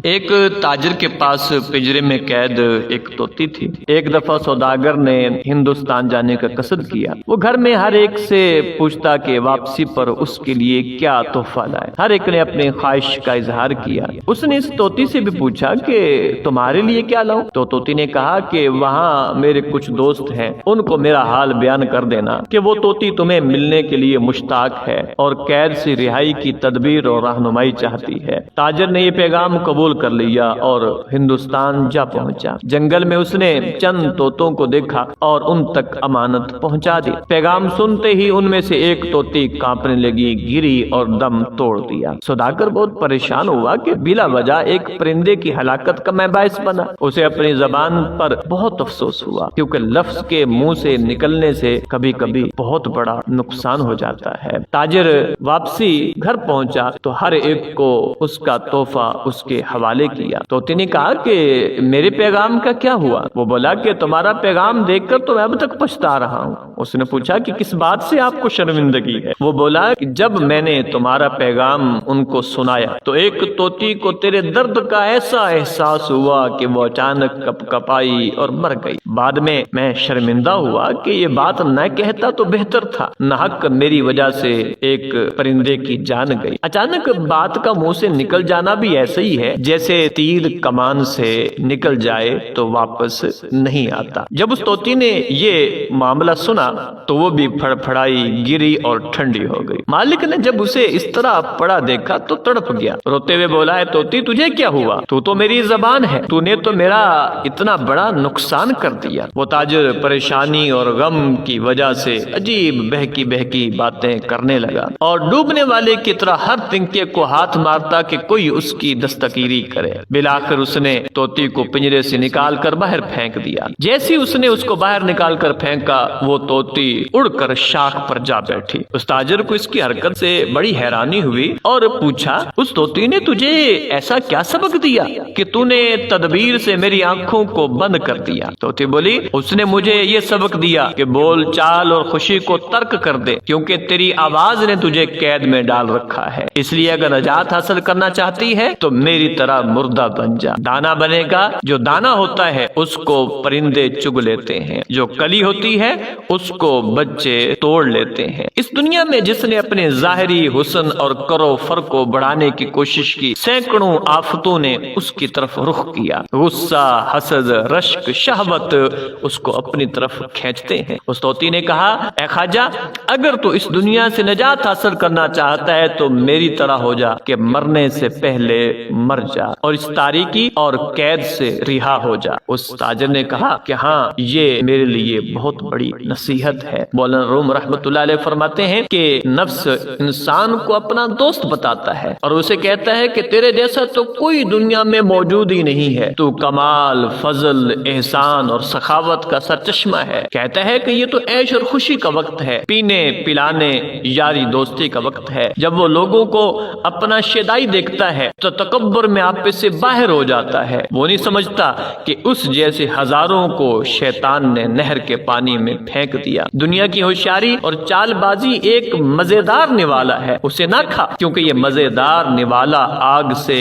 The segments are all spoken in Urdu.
ایک تاجر کے پاس پنجرے میں قید ایک طوطی تھی۔ ایک دفعہ سوداگر نے ہندوستان جانے کا قصد کیا۔ وہ گھر میں ہر ایک سے پوچھتا کہ واپسی پر اس کے لیے کیا تحفہ لائے۔ ہر ایک نے اپنی خواہش کا اظہار کیا۔ اس نے اس طوطی سے بھی پوچھا کہ تمہارے لیے کیا لاؤں؟ تو طوطی نے کہا کہ وہاں میرے کچھ دوست ہیں، ان کو میرا حال بیان کر دینا کہ وہ طوطی تمہیں ملنے کے لیے مشتاق ہے اور قید سے رہائی کی تدبیر اور رہنمائی چاہتی ہے۔ تاجر نے یہ پیغام قبول کر لیا اور ہندوستان جا پہنچا۔ جنگل میں اس نے چند طوطوں کو دیکھا اور ان تک امانت پہنچا دی۔ پیغام سنتے ہی ان میں سے ایک طوطی کانپنے لگی، گری اور دم توڑ دیا۔ سوداگر بہت پریشان ہوا کہ بلا وجہ ایک پرندے کی ہلاکت کا میں باعث بنا۔ اسے اپنی زبان پر بہت افسوس ہوا، کیونکہ لفظ کے منہ سے نکلنے سے کبھی کبھی بہت بڑا نقصان ہو جاتا ہے۔ تاجر واپسی گھر پہنچا تو ہر ایک کو اس کا تحفہ اس کے حوالے کیا۔ طوطی نے کہا کہ میرے پیغام کا کیا ہوا؟ وہ بولا کہ تمہارا پیغام دیکھ کر تو میں اب تک پچھتا رہا ہوں۔ اس نے پوچھا کہ کس بات سے آپ کو شرمندگی ہے؟ وہ بولا کہ جب میں نے تمہارا پیغام ان کو سنایا تو ایک طوطی کو تیرے درد کا ایسا احساس ہوا کہ وہ اچانک کپ کپائی اور مر گئی۔ بعد میں شرمندہ ہوا کہ یہ بات نہ کہتا تو بہتر تھا۔ ناحق میری وجہ سے ایک پرندے کی جان گئی۔ اچانک بات کا منہ سے نکل جانا بھی ایسا ہی ہے جیسے تیر کمان سے نکل جائے تو واپس نہیں آتا۔ جب اس طوطی نے یہ معاملہ سنا تو وہ بھی پھڑپھڑائی، گری اور ٹھنڈی ہو گئی۔ مالک نے جب اسے اس طرح پڑا دیکھا تو تڑپ گیا۔ روتے ہوئے بولا، اے طوطی تجھے کیا ہوا؟ تو تو میری زبان ہے، تو نے تو میرا اتنا بڑا نقصان کر دیا۔ وہ تاجر پریشانی اور غم کی وجہ سے عجیب بہکی بہکی باتیں کرنے لگا اور ڈوبنے والے کی طرح ہر تنکے کو ہاتھ مارتا کہ کوئی اس کی دستگیری کرے۔ بالآخر اس نے طوطی کو پنجرے سے نکال کر باہر پھینک دیا۔ جیسی اس نے اس کو باہر نکال کر پھینکا، وہ طوطی اڑ کر شاخ پر جا بیٹھی۔ اس تاجر کو اس کی حرکت سے بڑی حیرانی ہوئی اور پوچھا، اس طوطی نے تجھے ایسا کیا سبق دیا کہ تو نے تدبیر سے میری آنکھوں کو بند کر دیا؟ طوطی بولی، اس نے مجھے یہ سبق دیا کہ بول چال اور خوشی کو ترک کر دے، کیونکہ تیری آواز نے تجھے قید میں ڈال رکھا ہے۔ اس لیے اگر نجات حاصل کرنا چاہتی ہے تو میری طرح مردہ بن جا۔ دانا بنے گا، جو دانا ہوتا ہے اس کو پرندے چگ لیتے ہیں، جو کلی ہوتی ہے اس کو بچے توڑ لیتے ہیں۔ اس دنیا میں جس نے اپنے ظاہری حسن اور کرو فر کو بڑھانے کی کوشش کی، سینکڑوں آفتوں نے اس کی طرف رخ کیا۔ غصہ، حسد، رشک، شہوت اس کو اپنی طرف کھینچتے ہیں۔ اس طوطی نے کہا، اے خواجہ، اگر تو اس دنیا سے نجات حاصل کرنا چاہتا ہے تو میری طرح ہو جا کہ مرنے سے پہلے مر جا اور اس تاریکی اور قید سے رہا ہو جا۔ اس تاجر نے کہا کہ ہاں، یہ میرے لیے بہت بڑی نصیحت ہے۔ مولانا روم رحمۃ اللہ علیہ فرماتے ہیں کہ نفس انسان کو اپنا دوست بتاتا ہے اور اسے کہتا ہے کہ تیرے جیسا تو کوئی دنیا میں موجود ہی نہیں ہے، تو کمال، فضل، احسان اور سخاوت کا سرچشمہ ہے۔ کہتا ہے کہ یہ تو عیش اور خوشی کا وقت ہے، پینے پلانے، یاری دوستی کا وقت ہے۔ جب وہ لوگوں کو اپنا شیدائی دیکھتا ہے تو تکبر میں آپ سے باہر ہو جاتا ہے۔ وہ نہیں سمجھتا کہ اس جیسے ہزاروں کو شیطان نے نہر کے پانی میں پھینک دیا۔ دنیا کی ہوشیاری اور چال بازی ایک مزیدار نوالا ہے، اسے نہ کھا، کیونکہ یہ مزیدار نوالا آگ سے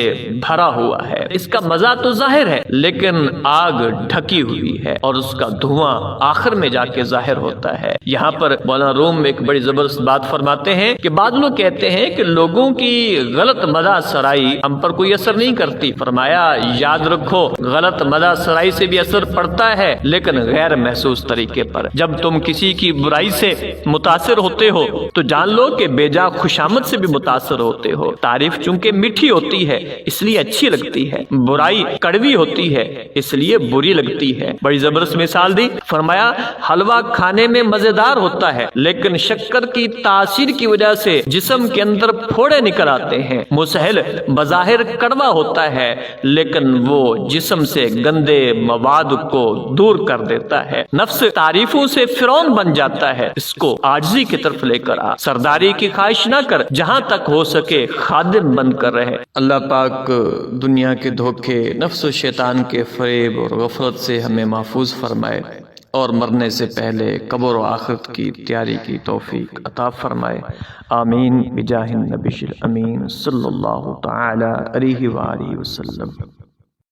بھرا ہوا ہے۔ اس کا مزہ تو ظاہر ہے لیکن آگ ڈھکی ہوئی ہے اور اس کا دھواں آخر میں جا کے ظاہر ہوتا ہے۔ یہاں پر مولانا روم ایک بڑی زبردست بات فرماتے ہیں کہ بعض لوگ کہتے ہیں کہ لوگوں کی غلط مدح سرائی ہم پر کوئی اثر نہیں کرتی۔ فرمایا، یاد رکھو، غلط مدح سرائی سے بھی اثر پڑتا ہے لیکن غیر محسوس طریقے پر۔ جب تم کسی کی برائی سے متاثر ہوتے ہو تو جان لو کہ بے جا خوشامد سے بھی متاثر ہوتے ہو۔ تعریف چونکہ میٹھی ہوتی ہے اس لیے اچھی لگتی ہے، برائی کڑوی ہوتی ہے اس لیے بری لگتی ہے۔ بڑی زبردست مثال دی، فرمایا حلوہ کھانے میں مزیدار ہوتا ہے لیکن شکر کی تاثیر کی وجہ سے جسم کے اندر پھوڑے نکل آتے ہیں۔ مسحل بظاہر کڑوا ہوتا ہے لیکن وہ جسم سے گندے مواد کو دور کر دیتا ہے۔ نفس تعریفوں سے فرعون بن جاتا ہے، اس کو عاجزی کی طرف لے کر آ۔ سرداری کی خواہش نہ کر، جہاں تک ہو سکے خادم بن کر رہے۔ اللہ پاک دنیا کے دھوکے، نفس و شیطان کے فریب اور غفلت سے ہمیں محفوظ فرمائے۔ اور مرنے سے پہلے قبر و آخرت کی تیاری کی توفیق عطا فرمائے، آمین بجاہ النبی الامین صلی اللہ تعالی علیہ وآلہ وسلم۔